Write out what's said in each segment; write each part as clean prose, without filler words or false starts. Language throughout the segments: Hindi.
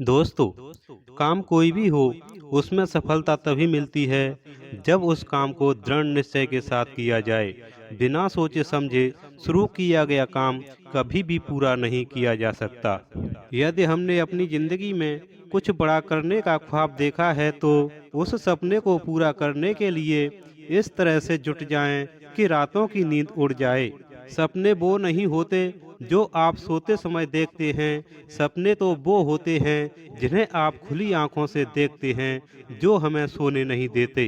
दोस्तों, काम कोई भी हो, उसमें सफलता तभी मिलती है जब उस काम को दृढ़ निश्चय के साथ किया जाए। बिना सोचे समझे शुरू किया गया काम कभी भी पूरा नहीं किया जा सकता। यदि हमने अपनी जिंदगी में कुछ बड़ा करने का ख्वाब देखा है तो उस सपने को पूरा करने के लिए इस तरह से जुट जाएं कि रातों की नींद उड़ जाए। सपने वो नहीं होते जो आप सोते समय देखते हैं, सपने तो वो होते हैं जिन्हें आप खुली आंखों से देखते हैं, जो हमें सोने नहीं देते।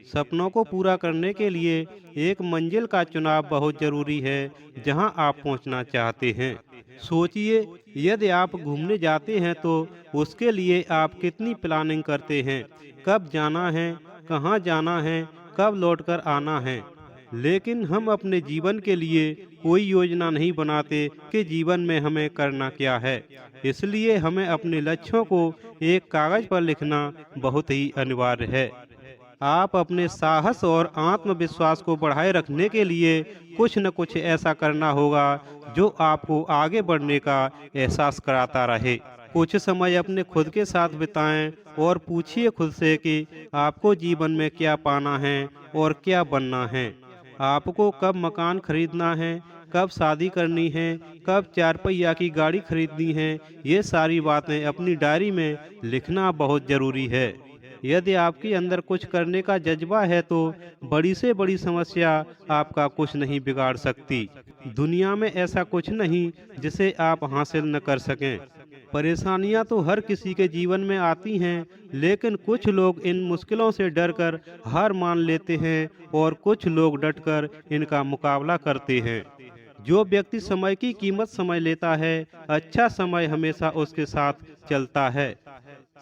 सपनों को पूरा करने के लिए एक मंजिल का चुनाव बहुत जरूरी है, जहां आप पहुंचना चाहते हैं। सोचिए, यदि आप घूमने जाते हैं तो उसके लिए आप कितनी प्लानिंग करते हैं, कब जाना है, कहां जाना है, कब लौटकर आना है। लेकिन हम अपने जीवन के लिए कोई योजना नहीं बनाते कि जीवन में हमें करना क्या है। इसलिए हमें अपने लक्ष्यों को एक कागज पर लिखना बहुत ही अनिवार्य है। आप अपने साहस और आत्मविश्वास को बढ़ाए रखने के लिए कुछ न कुछ ऐसा करना होगा जो आपको आगे बढ़ने का एहसास कराता रहे। कुछ समय अपने खुद के साथ बिताएं और पूछिए खुद से कि आपको जीवन में क्या पाना है और क्या बनना है। आपको कब मकान खरीदना है, कब शादी करनी है, कब 4 पहिया की गाड़ी खरीदनी है, ये सारी बातें अपनी डायरी में लिखना बहुत ज़रूरी है। यदि आपके अंदर कुछ करने का जज्बा है तो बड़ी से बड़ी समस्या आपका कुछ नहीं बिगाड़ सकती। दुनिया में ऐसा कुछ नहीं जिसे आप हासिल न कर सकें। परेशानियां तो हर किसी के जीवन में आती हैं, लेकिन कुछ लोग इन मुश्किलों से डरकर हार मान लेते हैं और कुछ लोग डटकर इनका मुकाबला करते हैं। जो व्यक्ति समय की कीमत समझ लेता है, अच्छा समय हमेशा उसके साथ चलता है।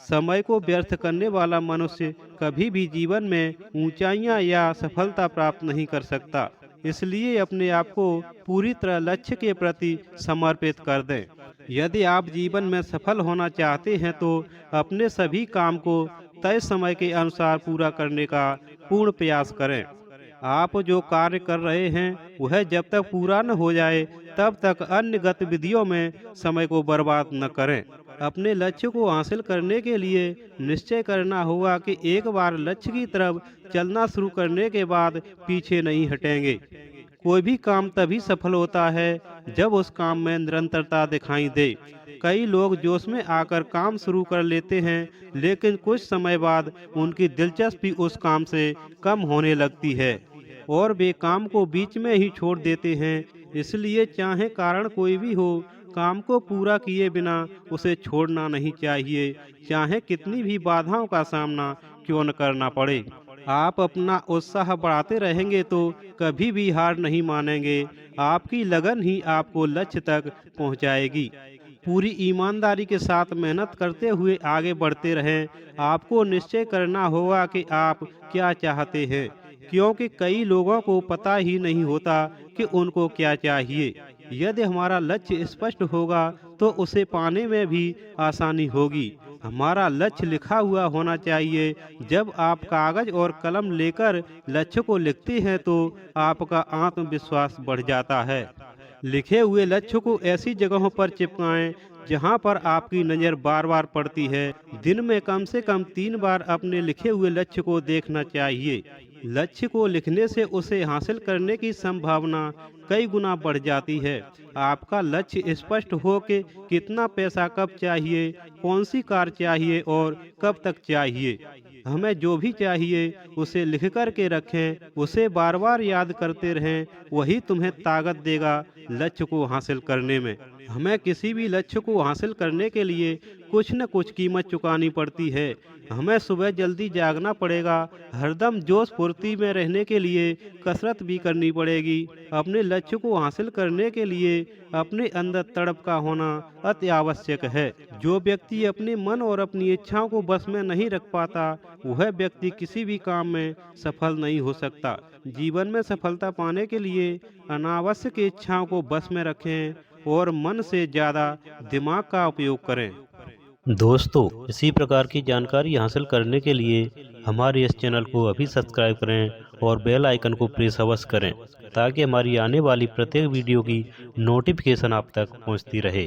समय को व्यर्थ करने वाला मनुष्य कभी भी जीवन में ऊंचाइयां या सफलता प्राप्त नहीं कर सकता। इसलिए अपने आप को पूरी तरह लक्ष्य के प्रति समर्पित कर दें। यदि आप जीवन में सफल होना चाहते हैं तो अपने सभी काम को तय समय के अनुसार पूरा करने का पूर्ण प्रयास करें। आप जो कार्य कर रहे हैं वह जब तक पूरा न हो जाए तब तक अन्य गतिविधियों में समय को बर्बाद न करें। अपने लक्ष्य को हासिल करने के लिए निश्चय करना होगा कि एक बार लक्ष्य की तरफ चलना शुरू करने के बाद पीछे नहीं हटेंगे। कोई भी काम तभी सफल होता है जब उस काम में निरंतरता दिखाई दे। कई लोग जोश में आकर काम शुरू कर लेते हैं, लेकिन कुछ समय बाद उनकी दिलचस्पी उस काम से कम होने लगती है और वे काम को बीच में ही छोड़ देते हैं। इसलिए चाहे कारण कोई भी हो, काम को पूरा किए बिना उसे छोड़ना नहीं चाहिए, चाहे कितनी भी बाधाओं का सामना क्यों न करना पड़े। आप अपना उत्साह बढ़ाते रहेंगे तो कभी भी हार नहीं मानेंगे। आपकी लगन ही आपको लक्ष्य तक पहुंचाएगी। पूरी ईमानदारी के साथ मेहनत करते हुए आगे बढ़ते रहें। आपको निश्चय करना होगा कि आप क्या चाहते हैं, क्योंकि कई लोगों को पता ही नहीं होता कि उनको क्या चाहिए। यदि हमारा लक्ष्य स्पष्ट होगा तो उसे पाने में भी आसानी होगी। हमारा लक्ष्य लिखा हुआ होना चाहिए। जब आप कागज और कलम लेकर लक्ष्य को लिखते हैं तो आपका आत्मविश्वास बढ़ जाता है। लिखे हुए लक्ष्य को ऐसी जगहों पर चिपकाएं जहां पर आपकी नज़र बार बार पड़ती है। दिन में कम से कम 3 बार अपने लिखे हुए लक्ष्य को देखना चाहिए। लक्ष्य को लिखने से उसे हासिल करने की संभावना कई गुना बढ़ जाती है। आपका लक्ष्य स्पष्ट हो कि कितना पैसा कब चाहिए, कौन सी कार चाहिए और कब तक चाहिए। हमें जो भी चाहिए उसे लिख कर के रखें, उसे बार बार याद करते रहें। वही तुम्हें ताकत देगा लक्ष्य को हासिल करने में। हमें किसी भी लक्ष्य को हासिल करने के लिए कुछ न कुछ कीमत चुकानी पड़ती है। हमें सुबह जल्दी जागना पड़ेगा, हरदम जोश फुर्ती में रहने के लिए कसरत भी करनी पड़ेगी। अपने लक्ष्य को हासिल करने के लिए अपने अंदर तड़प का होना अति आवश्यक है। जो व्यक्ति अपने मन और अपनी इच्छाओं को बस में नहीं रख पाता, वह व्यक्ति किसी भी काम में सफल नहीं हो सकता। जीवन में सफलता पाने के लिए अनावश्यक इच्छाओं को बस में रखें और मन से ज़्यादा दिमाग का उपयोग करें। दोस्तों, इसी प्रकार की जानकारी हासिल करने के लिए हमारे इस चैनल को अभी सब्सक्राइब करें और बेल आइकन को प्रेस अवश्य करें ताकि हमारी आने वाली प्रत्येक वीडियो की नोटिफिकेशन आप तक पहुंचती रहे।